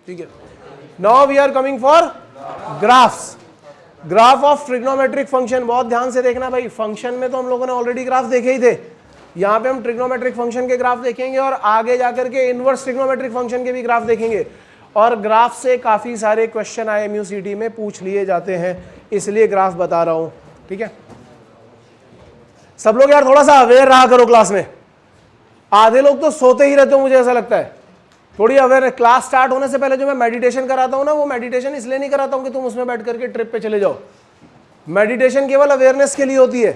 ठीक है, now we are coming for graphs. Graph of trigonometric function, बहुत ध्यान से देखना भाई, फंक्शन में तो हम लोगों ने ऑलरेडी ग्राफ देखे ही थे, यहां पे हम ट्रिग्नोमेट्रिक फंक्शन के ग्राफ देखेंगे और आगे जाकर के इनवर्स ट्रिग्नोमेट्रिक फंक्शन के भी ग्राफ देखेंगे। और ग्राफ से काफी सारे क्वेश्चन IMUCT में पूछ लिए जाते हैं, इसलिए ग्राफ बता रहा हूं। ठीक है, सब लोग यार थोड़ा सा अवेयर रहा करो क्लास में, आधे लोग तो सोते ही रहते हो मुझे ऐसा लगता है। थोड़ी अवेयर, क्लास स्टार्ट होने से पहले जो मैं मेडिटेशन कराता हूं ना, वो मेडिटेशन इसलिए नहीं कराता हूं कि तुम उसमें बैठ करके ट्रिप पे चले जाओ, मेडिटेशन केवल अवेयरनेस के लिए होती है।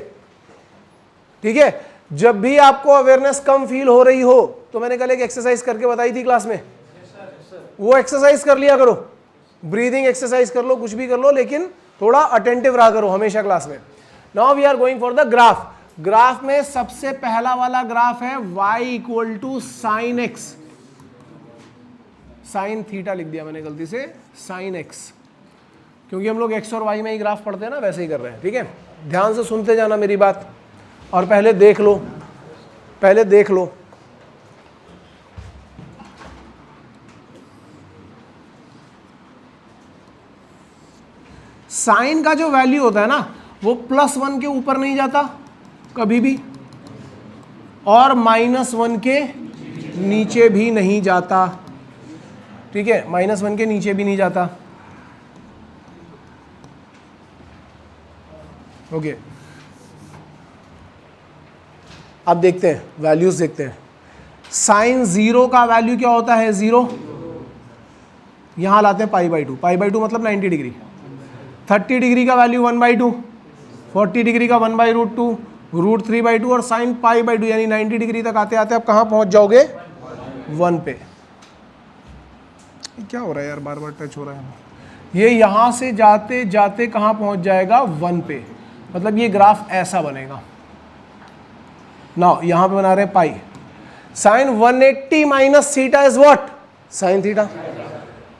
ठीक है, जब भी आपको अवेयरनेस कम फील हो रही हो तो मैंने कल एक एक्सरसाइज करके बताई थी क्लास में, वो एक्सरसाइज कर लिया करो, ब्रीदिंग एक्सरसाइज कर लो, कुछ भी कर लो, लेकिन थोड़ा अटेंटिव रहा करो हमेशा क्लास में। Now we are going for the graph. Graph में सबसे पहला वाला ग्राफ है y equal to sine x, sine theta लिख दिया मैंने गलती से, साइन एक्स, क्योंकि हम लोग x और y में ही ग्राफ पढ़ते हैं ना, वैसे ही कर रहे हैं। ठीक है, ध्यान से सुनते जाना मेरी बात और पहले देख लो, पहले देख लो। साइन का जो वैल्यू होता है ना, वो +1 के ऊपर नहीं जाता कभी भी, और -1 के नीचे भी नहीं जाता। ठीक है, -1 के नीचे भी नहीं जाता। ओके, अब देखते हैं वैल्यूज, देखते हैं। साइन 0 का वैल्यू क्या होता है, 0, यहां लाते हैं π/2, π/2 मतलब 90 डिग्री। 30 डिग्री का वैल्यू 1/2, 40 डिग्री का 1/√2, √3/2 और साइन π/2, यानी 90 डिग्री तक आते आते आप कहां पहुंच जाओगे, 1 पे। क्या हो रहा है यार, बार बार टच हो रहा है। ये यहां से जाते जाते कहां पहुंच जाएगा, 1 पे, मतलब ये ग्राफ ऐसा बनेगा। नाउ यहां पे बना रहे हैं pi, sine 180 minus theta is what, sine theta.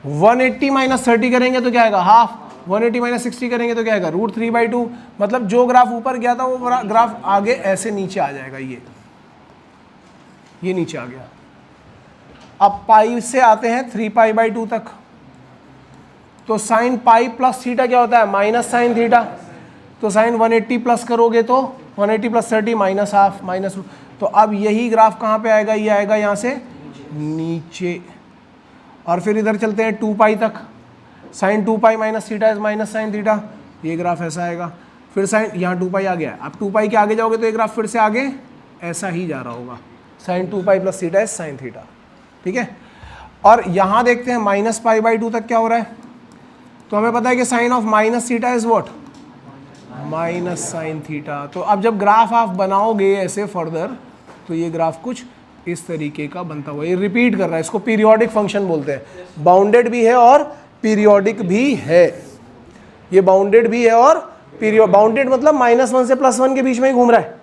180 minus 30 करेंगे तो क्या आएगा, हाफ। 180 माइनस 60 करेंगे तो क्या आएगा, √3/2। मतलब जो ग्राफ ऊपर गया था वो ग्राफ आगे ऐसे नीचे आ जाएगा, ये नीचे आ गया। अब पाई से आते हैं 3π/2 तक, तो साइन पाई प्लस थीटा क्या होता है, माइनस साइन थीटा। तो साइन 180 प्लस करोगे तो 180 प्लस 30 -½ माइनस। तो अब यही ग्राफ कहाँ पे आएगा, ये आएगा यहाँ से नीचे। और फिर इधर चलते हैं 2π तक, sine 2π minus theta is minus sine theta, ये ग्राफ ऐसा आएगा। फिर साइन, यहाँ 2π आ गया, अब 2π के आगे जाओगे तो ये ग्राफ फिर से आगे ऐसा ही जा रहा होगा, sine 2π plus theta is sine theta. ठीक है, और यहाँ देखते हैं -π/2 तक क्या हो रहा है। तो हमें पता है कि sine of minus theta is what, minus sine theta. तो अब जब ग्राफ आप बनाओगे ऐसे फर्दर, तो ये ग्राफ कुछ इस तरीके का बनता हुआ, ये रिपीट कर रहा है, इसको पीरियोडिक फंक्शन बोलते हैं। बाउंडेड भी है और पीरियोडिक भी है, ये बाउंडेड भी है और बाउंडेड मतलब -1 से +1 के बीच में ही घूम रहा है।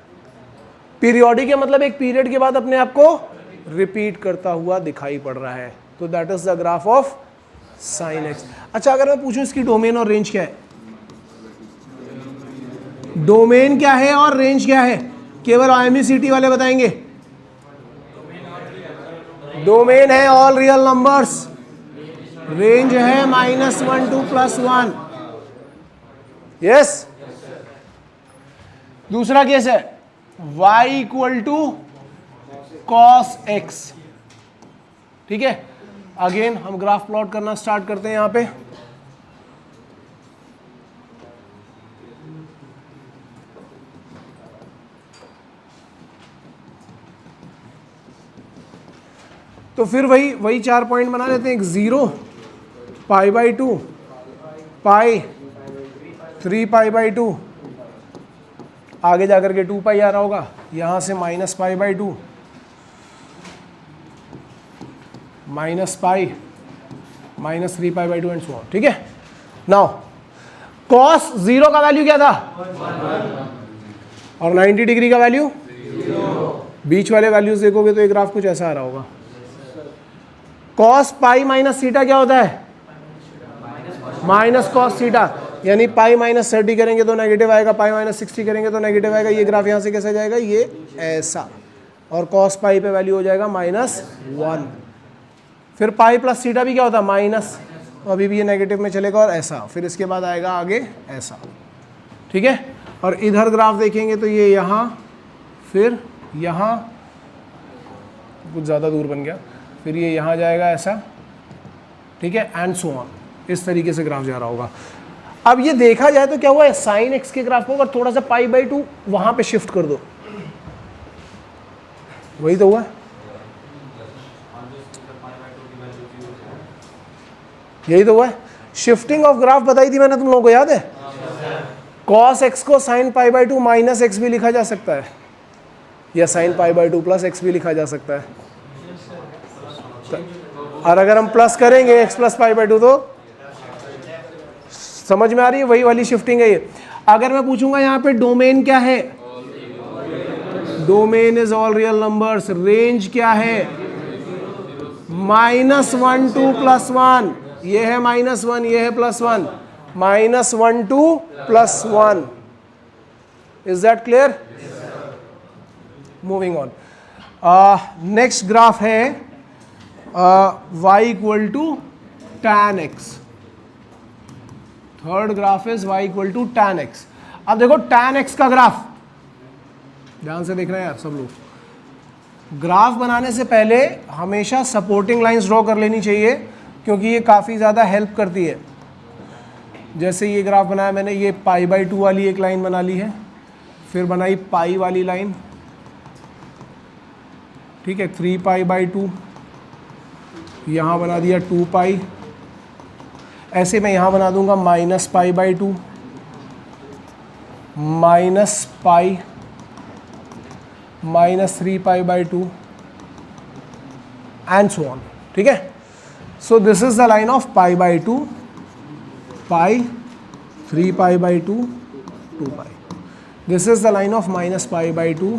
पीरियोडिक है मतलब एक पीरियड के बाद अपने आप को रिपीट करता हुआ दिखाई पड़ रहा है। तो that is the graph of sine x. अच्छा, अगर मैं पूछूं इसकी डोमेन और रेंज क्या है, डोमेन क्या है और रेंज क्या है, केवल IMUCT वाले बताएंगे। डोमेन है ऑल रियल नंबर्स, रेंज है -1 to +1। यस, दूसरा केस है y equal to cos x। ठीक है, अगेन हम ग्राफ प्लॉट करना स्टार्ट करते हैं यहां पे। तो फिर वही 4 पॉइंट बना लेते हैं, एक 0, π/2, पाई, 3π/2, आगे जाकर के 2π आ रहा होगा, यहां से -π/2, -π, -3π/2 एंड सो ऑन। ठीक है, नाउ cos 0 का वैल्यू क्या था, 1 और 90 डिग्री का वैल्यू 0। बीच वाले वैल्यूज देखोगे तो ये ग्राफ कुछ ऐसा आ रहा होगा। cos पाई माइनस थीटा क्या होता है, माइनस cos थीटा, यानी पाई -30 करेंगे तो नेगेटिव आएगा, पाई -60 करेंगे तो नेगेटिव आएगा। ये ग्राफ यहाँ से कैसे जाएगा, ये ऐसा, और cos पाई पे वैल्यू हो जाएगा -1। फिर पाई प्लस थीटा भी क्या होता है माइनस, अभी भी ये नेगेटिव में चलेगा और ऐसा, फिर इसके बाद आएगा आगे ऐसा, ठीक है। और इधर ग्राफ देखेंगे तो ये यहाँ, फिर यहाँ, कुछ ज़्यादा दूर बन गया, फिर ये यहाँ जाएगा ऐसा, ठीक है, एंड सो ऑन, इस तरीके से ग्राफ जा रहा होगा। अब ये देखा जाए तो क्या हुआ है, साइन एक्स के ग्राफ को अगर थोड़ा सा पाई बाई 2 वहाँ पे शिफ्ट कर दो, वही तो हुआ है, यही तो हुआ है। शिफ्टिंग ऑफ ग्राफ बताई थी मैंने तुम लोगों को, याद है? कॉस एक्स को sine pi by 2 minus x भी लिखा जा सकता है, या sine pi by 2 plus x भी लिखा जा सकता है। और अगर हम प्लस करेंगे एक्स प्लस पाई बाई 2 तो समझ में आ रही है, वही वाली शिफ्टिंग है ये। अगर मैं पूछूंगा यहाँ पे डोमेन क्या है, domain is all real numbers, range क्या है -1 2 +1, ये है -1, ये है +1, -1 2 +1, is that clear? Moving on, next graph है y = tan x, third graph is y = tan x। अब देखो tan x का ग्राफ ध्यान से देखना है यार सब लोग। ग्राफ बनाने से पहले हमेशा सपोर्टिंग लाइंस ड्रॉ कर लेनी चाहिए, क्योंकि ये काफ़ी ज़्यादा हेल्प करती है। जैसे ये ग्राफ बनाया मैंने, ये पाई बाई 2 वाली एक लाइन बना ली है, फिर बनाई पाई वाली लाइन, ठीक है, 3 पाई बाई 2, यहाँ बना दिया 2 पाई, ऐसे मैं यहाँ बना दूंगा -pi by 2, -pi, -3 pi by 2 and so on, ठीक है। So this is the line of pi by 2, pi, 3 pi by 2, 2 pi. This is the line of -pi by 2,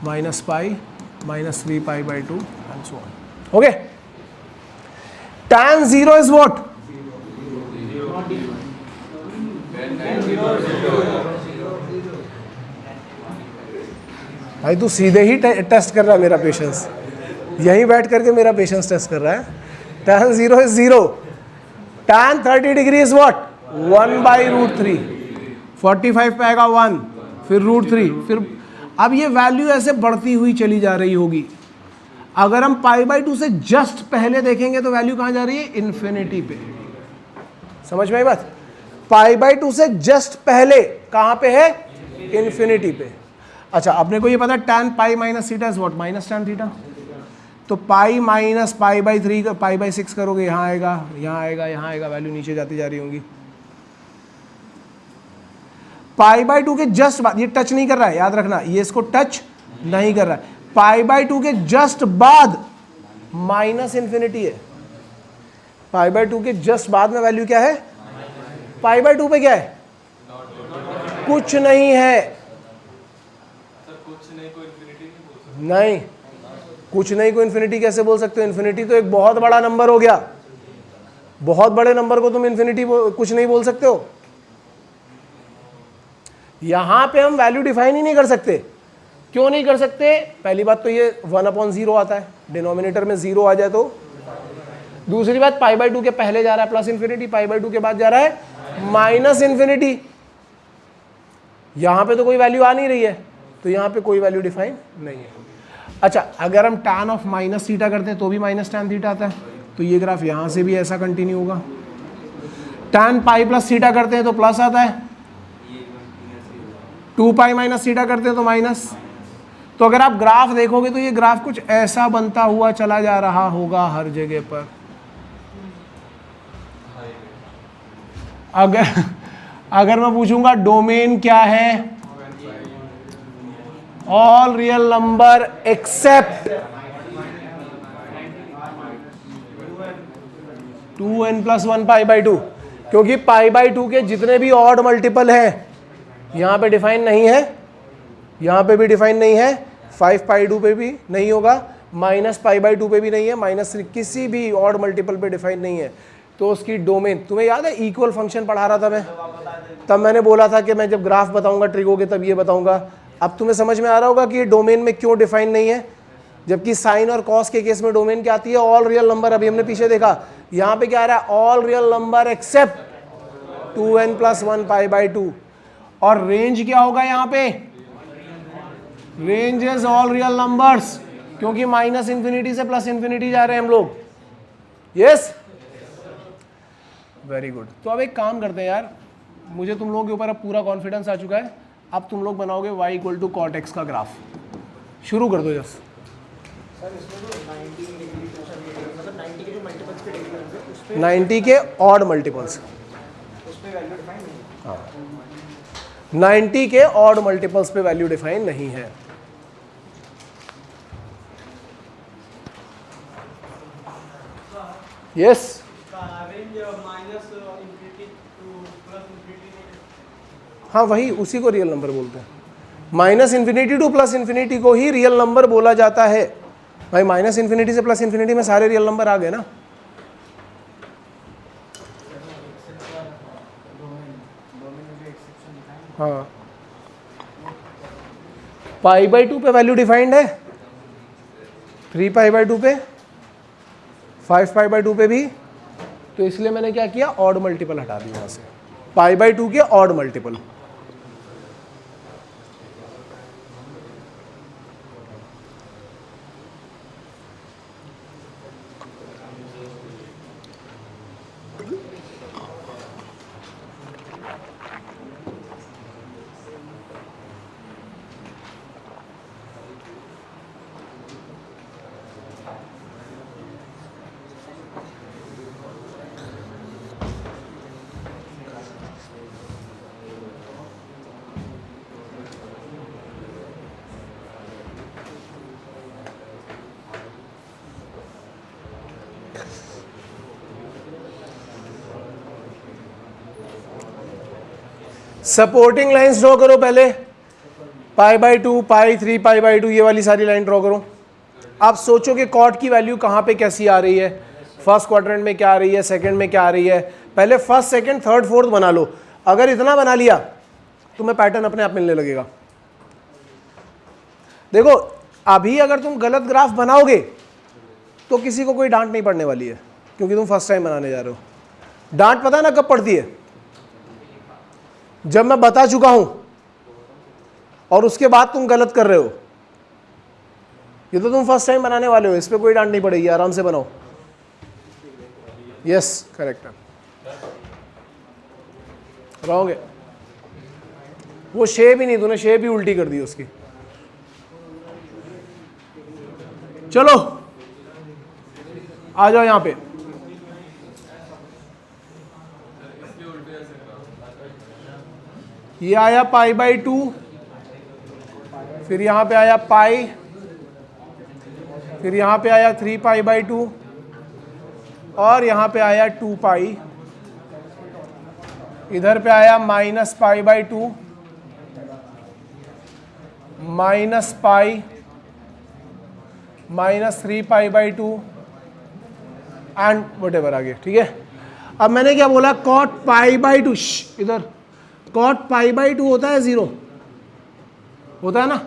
-pi, -3 pi by 2 and so on, okay. tan 0 is what? भाई तू सीधे ही test कर रहा है मेरा patience, यहीं बैठ करके मेरा पेशेंस टेस्ट कर रहा है। tan 0 is 0, tan 30 degree is what? 1/√3, 45 पे आएगा 1, फिर √3, फिर अब ये वैल्यू ऐसे बढ़ती हुई चली जा रही होगी। अगर हम पाई बाई 2 से जस्ट पहले देखेंगे तो वैल्यू कहाँ जा रही है, इन्फिनिटी पे। समझ में आई बात? पाई बाई 2 से जस्ट पहले कहाँ पे है, इन्फिनिटी पे। अच्छा, अपने को ये पता है tan pi minus theta is what, -tan theta. तो pi minus pi by 3 pi by 6 करोगे, यहाँ आएगा, यहाँ आएगा, यहाँ आएगा, वैल्यू नीचे जाती जा रही होंगी। पाई बाई 2 के जस्ट बाद, ये टच नहीं कर रहा है, याद रखना, ये इसको टच नहीं कर रहा है। पाई बाई 2 के जस्ट बाद -इन्फिनिटी है। पाई बाई 2 के जस्ट बाद में वैल्यू क्या है, पाई बाई 2 पे क्या है, कुछ नहीं है। नहीं, कुछ नहीं को इन्फिनिटी कैसे बोल सकते हो? इन्फिनिटी तो एक बहुत बड़ा नंबर हो गया, बहुत बड़े नंबर को तुम इन्फिनिटी कुछ नहीं बोल सकते हो। यहां पे हम वैल्यू डिफाइन ही नहीं कर सकते। क्यों नहीं कर सकते? पहली बात तो ये 1/0 आता है, डिनोमिनेटर में 0 आ जाए तो। दूसरी बात, पाई बाई 2 के पहले जा रहा है +इन्फिनिटी, पाई बाई 2 के बाद जा रहा है -इन्फिनिटी। यहां पे तो कोई वैल्यू आ नहीं रही है, तो यहां पे कोई वैल्यू डिफाइन नहीं है। अच्छा, अगर हम tan ऑफ -थीटा करते हैं तो भी -tan थीटा आता है, तो ये ग्राफ यहां से भी ऐसा कंटिन्यू होगा। tan पाई प्लस थीटा करते हैं तो प्लस आता है, 2 पाई माइनस थीटा करते हैं तो माइनस। तो अगर आप ग्राफ देखोगे तो ये ग्राफ कुछ ऐसा बनता हुआ चला जा रहा होगा हर जगह पर। अगर मैं पूछूंगा डोमेन क्या है, all real number except 2n+1 pi by 2, क्योंकि पाई बाई 2 के जितने भी ऑड मल्टीपल हैं यहाँ पे डिफाइन नहीं है, यहाँ पे भी डिफाइन नहीं है, 5 पाई 2 पे भी नहीं होगा, -पाई बाई 2 पे भी नहीं है, -3 किसी भी ऑड मल्टीपल पे डिफाइन नहीं है। तो उसकी डोमेन, तुम्हें याद है इक्वल फंक्शन पढ़ा रहा था मैं, तब मैंने बोला था कि मैं जब ग्राफ बताऊंगा ट्रिगो के तब ये बताऊंगा। अब तुम्हें समझ में आ रहा होगा कि ये डोमेन में क्यों डिफाइन नहीं है। जबकि साइन और कॉस के केस में डोमेन क्या आती है, ऑल रियल नंबर। अभी हमने पीछे देखा, यहां पे क्या आ रहा है, all real number except 2n + 1 π/2। और रेंज क्या होगा यहां पे, range is all real numbers, क्योंकि -∞ से +∞ जा रहे हैं हम लोग। Yes, very good. तो अब एक काम करते हैं यार, मुझे तुम लोगों के ऊपर अब पूरा कॉन्फिडेंस आ चुका है। अब तुम लोग बनाओगे y = cot x का ग्राफ। शुरू कर दो जस। सर इसमें तो 90 मतलब 90 के जो मल्टीपल्स के डिफरेंस है उस पे 90 के ऑड मल्टीपल्स, उस पे वैल्यू डिफाइन नहीं है। हाँ 90 के ऑड मल्टीपल्स पे वैल्यू डिफाइन नहीं है। यस, हाँ वही, उसी को रियल नंबर बोलते हैं। -∞ टू +∞ को ही रियल नंबर बोला जाता है। भाई -∞ से +∞ में सारे रियल नंबर आ गए ना। हाँ, π/2 पे वैल्यू डिफाइंड है, 3 π/2 पे, 5 π/2 पे भी। तो इसलिए मैंने क्या किया, ऑड मल्टीपल हटा दिया यहां से, π/2 के odd multiple. Supporting lines draw करो पहले, π/2, π3, π/2, ये वाली सारी लाइन ड्रॉ करो। आप सोचो कि कॉट की वैल्यू कहाँ पे कैसी आ रही है, फर्स्ट क्वाड्रेंट में क्या आ रही है, सेकंड में क्या आ रही है। पहले फर्स्ट, सेकंड, थर्ड, फोर्थ बना लो। अगर इतना बना लिया तुम्हें पैटर्न अपने आप मिलने लगेगा। देखो अभी अगर तुम गलत ग्राफ बनाओगे तो किसी को कोई डांट नहीं पड़ने वाली है, क्योंकि तुम फर्स्ट टाइम बनाने जा रहे हो। डांट पता है ना कब पड़ती है, जब मैं बता चुका हूं और उसके बाद तुम गलत कर रहे हो। ये तो तुम फर्स्ट टाइम बनाने वाले हो, इस पे कोई डांट नहीं पड़ेगी, आराम से बनाओ। यस करेक्ट है, रहोगे। वो शेप ही नहीं, तूने शेप ही उल्टी कर दी उसकी। चलो आ जाओ यहां पे। ये आया π/2, फिर यहां पे आया पाई, फिर यहां पे आया 3 π/2 और यहां पे आया 2 पाई। इधर पे आया -π/2, -π, -3 π/2 एंड वटेवर आगे। ठीक है, अब मैंने क्या बोला, cot π/2, इधर cot π/2 होता है 0, होता है ना,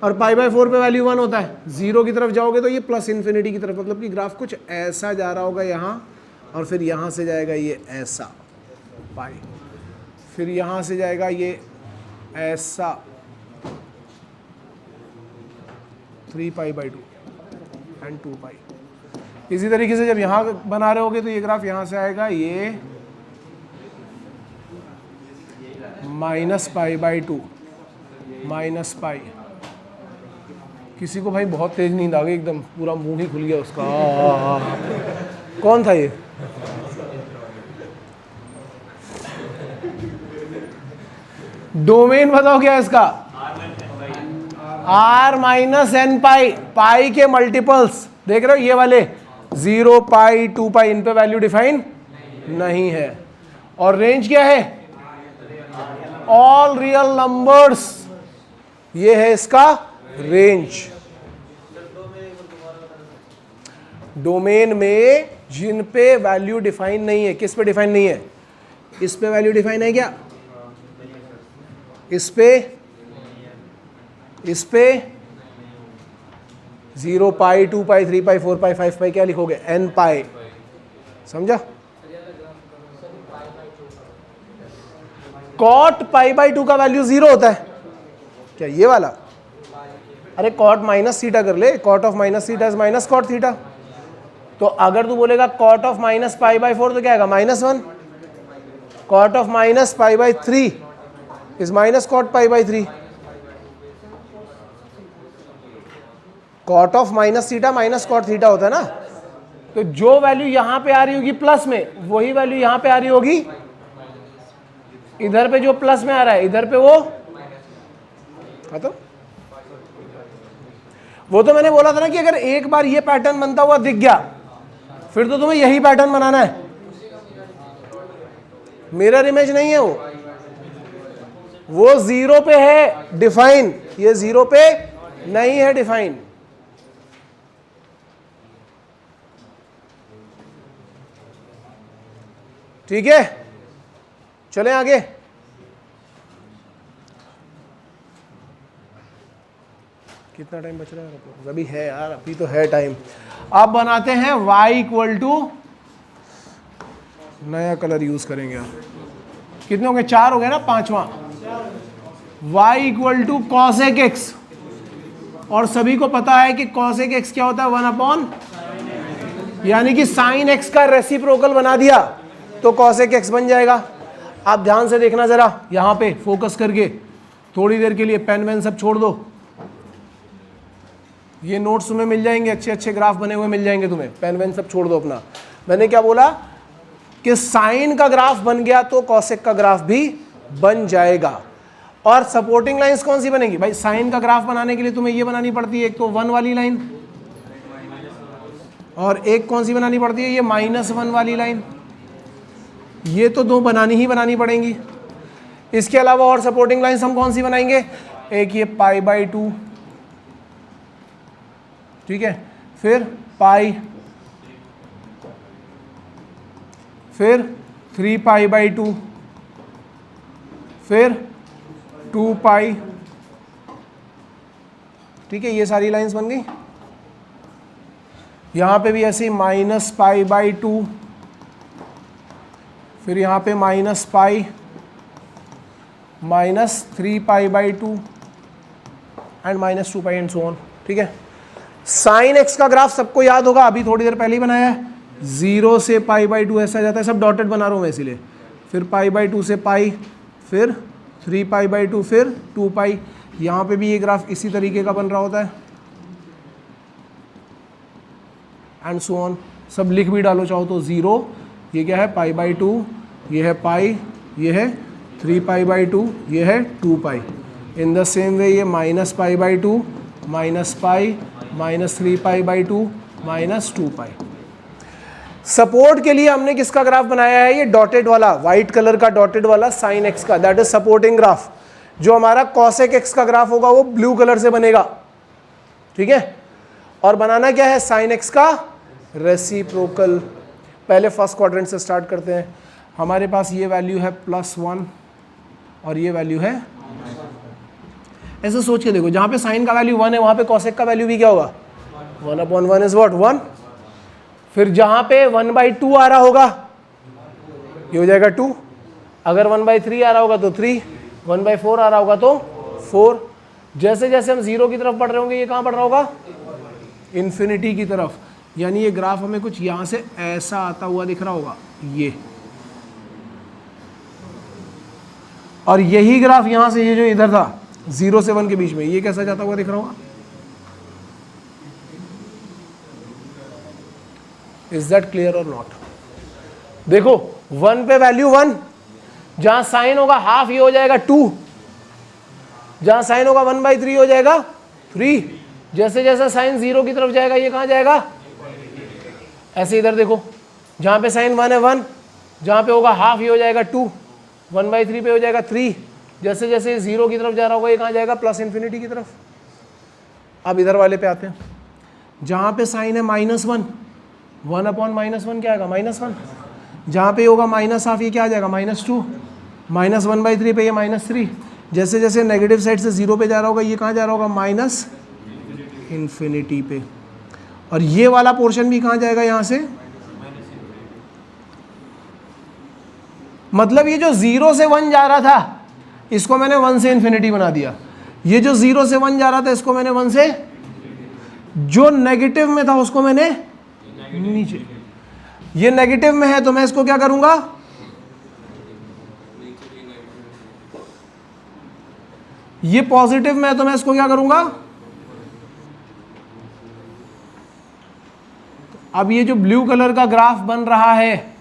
और π/4 पे वैल्यू 1 होता है। 0 की तरफ जाओगे तो ये +∞ की तरफ, मतलब कि ग्राफ कुछ ऐसा जा रहा होगा यहाँ, और फिर यहाँ से जाएगा ये ऐसा पाई, फिर यहाँ से जाएगा ये ऐसा 3 π/2 एंड 2 पाई। इसी तरीके से जब यहाँ बना रहे होगे तो ये ग्राफ यहाँ से आएगा ये -π/2 -π। किसी को भाई बहुत तेज नींद आ गई, एकदम पूरा मुंह ही खुल गया उसका। कौन था ये? डोमेन बताओ क्या है इसका, r - n पाई, पाई के मल्टीपल्स देख रहे हो ये वाले 0 पाई 2 पाई, इन पे वैल्यू डिफाइन नहीं है। और रेंज क्या है, ऑल रियल नंबर्स, ये है इसका रेंज। डोमेन में जिन पे वैल्यू डिफाइन नहीं है, किस पे डिफाइन नहीं है, इस पे वैल्यू डिफाइन है क्या, इस पे, इस पे, 0 पाई 2 पाई 3 पाई 4 पाई 5 पाई क्या लिखोगे n पाई, समझा। कॉट पाई बाई 2 का वैल्यू 0 होता है क्या, ये वाला? अरे कॉट माइनस थीटा कर ले, cot of minus theta is minus cot theta. तो अगर तू बोलेगा cot of minus pi by 4 तो क्या आएगा -1। Cot of minus pi by 3 is minus cot pi by 3। Cot of minus theta minus cot theta होता है ना। तो जो वैल्यू यहां पे आ रही होगी प्लस में, वही वैल्यू यहां पे आ रही होगी इधर पे, जो प्लस में आ रहा है इधर पे वो खत्म। वो तो मैंने बोला था ना कि अगर एक बार ये पैटर्न बनता हुआ दिख गया फिर तो तुम्हें यही पैटर्न बनाना है। मिरर इमेज नहीं है वो 0 पे है डिफाइन, ये 0 पे नहीं है डिफाइन। ठीक है, चलें आगे। कितना टाइम बच रहा है? अभी है यार, अभी तो है टाइम। अब बनाते हैं y इक्वल टू, नया कलर यूज करेंगे यार। कितने हो गए? 4 हो गए ना, 5वां। y equal to cosec x, और सभी को पता है कि कॉसेक एक्स क्या होता है 1/, यानी कि साइन एक्स का रेसिप्रोकल बना दिया तो कॉसेक एक्स बन जाएगा। आप ध्यान से देखना जरा, यहां पे फोकस करके थोड़ी देर के लिए पेन वेन सब छोड़ दो। ये नोट्स तुम्हें मिल जाएंगे, अच्छे अच्छे ग्राफ बने हुए मिल जाएंगे तुम्हें, पेन वेन सब छोड़ दो अपना। मैंने क्या बोला कि साइन का ग्राफ बन गया तो कॉसेक का ग्राफ भी बन जाएगा। और सपोर्टिंग लाइंस कौन सी बनेगी भाई? साइन का ग्राफ बनाने के लिए तुम्हें ये बनानी पड़ती है, एक तो 1 वाली लाइन, और एक कौन सी बनानी पड़ती है, ये -1 वाली लाइन। ये तो दो बनानी ही बनानी पड़ेंगी। इसके अलावा और सपोर्टिंग लाइंस हम कौन सी बनाएंगे? एक ये π/2, ठीक है, फिर पाई, फिर 3π/2, फिर 2π। ठीक है, ये सारी लाइंस बन गई। यहां पे भी ऐसे -π/2, फिर यहाँ पे -π, -3π/2 एंड -2π एंड सो ऑन। ठीक है, साइन एक्स का ग्राफ सबको याद होगा, अभी थोड़ी देर पहले ही बनाया है। 0 से π/2 ऐसा जाता है, सब डॉटेड बना रहा हूँ मैं इसीलिए। फिर π/2 से पाई, फिर 3π/2, फिर 2π। यहाँ पे भी ये ग्राफ इसी तरीके का बन रहा होता है एंड सो ऑन। सब लिख भी डालो चाहो तो। 0 ये क्या है π/2, ये है पाई, ये है 3π/2, ये है 2π। इन द सेम वे ये -π/2, -π, -3π/2, -2π। सपोर्ट के लिए हमने किसका ग्राफ बनाया है? ये डॉटेड वाला, व्हाइट कलर का डॉटेड वाला साइन एक्स का, दैट इज सपोर्टिंग ग्राफ। जो हमारा कॉसेक एक्स का ग्राफ होगा वो ब्लू कलर से बनेगा। ठीक है, और बनाना क्या है? साइन एक्स का रेसिप्रोकल। पहले फर्स्ट क्वाड्रेंट से स्टार्ट करते हैं। हमारे पास ये वैल्यू है +1 और ये वैल्यू है, ऐसे सोच के देखो, जहां पे साइन का वैल्यू 1 है वहां पे कॉसेक का वैल्यू भी क्या होगा? 1/1 इज व्हाट? 1। फिर जहां पे 1/2 आ रहा होगा ये हो जाएगा 2। अगर 1/3 आ रहा होगा तो 3, 1/4 आ रहा होगा तो 4। जैसे जैसे हम 0 की तरफ बढ़ रहे होंगे ये कहां बढ़ रहा होगा? इन्फिनिटी की तरफ। यानी ये ग्राफ हमें कुछ यहां से ऐसा आता हुआ दिख रहा होगा, ये। और यही ग्राफ यहां से ये जो इधर था 0 से 1 के बीच में, ये कैसा जाता हुआ दिख रहा होगा? इज दैट क्लियर और नॉट? देखो 1 पे वैल्यू 1, जहां साइन होगा हाफ ये हो जाएगा 2, जहां साइन होगा 1/3 हो जाएगा 3। जैसे जैसे साइन 0 की तरफ जाएगा ये कहां जाएगा? ऐसे इधर देखो, जहां पे साइन 1 है 1, जहां पे होगा हाफ ये हो जाएगा 2, 1/3 पे हो जाएगा 3। जैसे जैसे 0 की तरफ जा रहा होगा ये कहां जाएगा? +∞ की तरफ। अब इधर वाले पे आते हैं, जहां पे साइन है -1, 1/-1 क्या आएगा? -1। जहां पे होगा -हाफ ये क्या आ जाएगा? -2। -1/3 पे ये -3। जैसे जैसे नेगेटिव साइड से 0 पे जा रहा होगा ये कहां जा रहा होगा? इन्फिनिटी पे। और ये वाला पोर्शन भी कहाँ जाएगा यहाँ से, मतलब ये जो 0 से 1 जा रहा था इसको मैंने 1 से इन्फिनिटी बना दिया, ये जो 0 से 1 जा रहा था इसको मैंने 1 से, जो नेगेटिव में था उसको मैंने नीचे, ये नेगेटिव में है तो मैं इसको क्या करूंगा, ये पॉजिटिव में है तो मैं इसको क्या करूंगा। अब ये जो ब्लू कलर का ग्राफ बन रहा है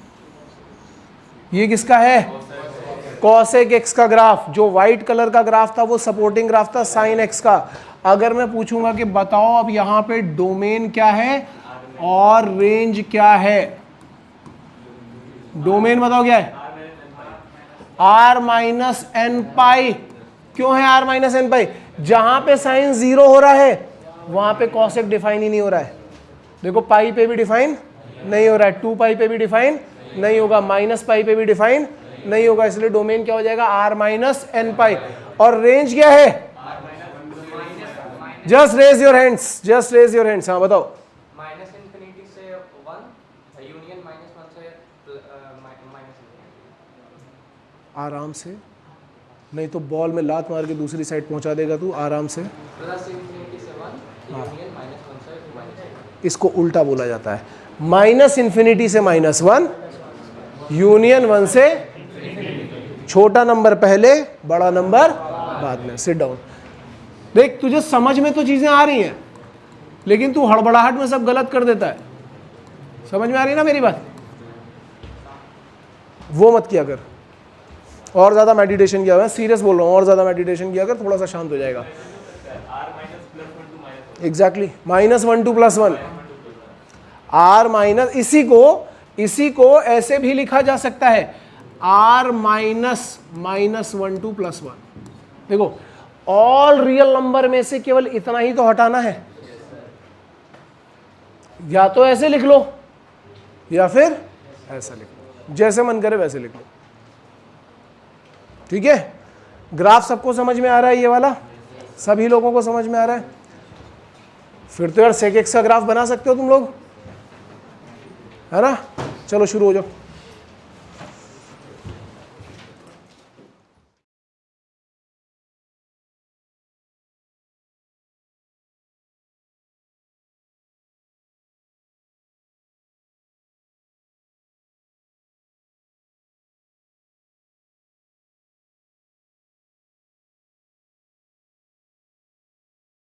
ये किसका है, कॉसेक एक्स का ग्राफ। जो व्हाइट कलर का ग्राफ था वो सपोर्टिंग ग्राफ था साइन एक्स का। अगर मैं पूछूंगा कि बताओ अब यहां पे डोमेन क्या है और रेंज क्या है, डोमेन बताओ क्या है, r माइनस एन पाई। क्यों है r माइनस एन पाई, जहां पे साइन 0 हो रहा है वहां पे कॉसेक डिफाइन ही नहीं हो रहा है। देखो पाई पे भी डिफाइन नहीं हो रहा है, 2 पाई पे भी डिफाइन नहीं होगा, माइनस पाई पे भी डिफाइन नहीं होगा, इसलिए डोमेन क्या हो जाएगा r माइनस एन पाई। और रेंज क्या है, just raise your hands, just raise your hands. हाँ बताओ, माइनस इन्फिनिटी से 1 यूनियन माइनस 1 से माइनस इन्फिनिटी। आराम से, नहीं तो बॉल में लात मार के दूसरी साइड पहुंचा देगा तू, आराम से। प्लस इन्फिनिटी से 1 यूनियन माइनस 1 से माइनस। इसको उल्टा बोला जाता है, माइनस इन्फिनिटी से -1 यूनियन 1 से, छोटा नंबर पहले बड़ा नंबर बाद में। Sit down. देख तुझे समझ में तो चीजें आ रही हैं लेकिन तू हड़बड़ाहट में सब गलत कर देता है। समझ में आ रही है ना मेरी बात, वो मत किया कर। और ज्यादा मेडिटेशन किया, मैं सीरियस बोल रहा हूँ, और ज्यादा मेडिटेशन किया कर, थोड़ा सा शांत हो जाएगा। एग्जैक्टली, -1 2 +1 r माइनस, इसी को ऐसे भी लिखा जा सकता है r माइनस -1 2 +1। देखो ऑल रियल नंबर में से केवल इतना ही तो हटाना है, या तो ऐसे लिख लो या फिर ऐसा लिख लो, जैसे मन करे वैसे लिख लो। ठीक है, ग्राफ सबको समझ में आ रहा है, ये वाला सभी लोगों को समझ में आ रहा है। फिर तो यार सेक एक्स का ग्राफ बना सकते हो तुम लोग, है ना। चलो शुरू हो जाओ।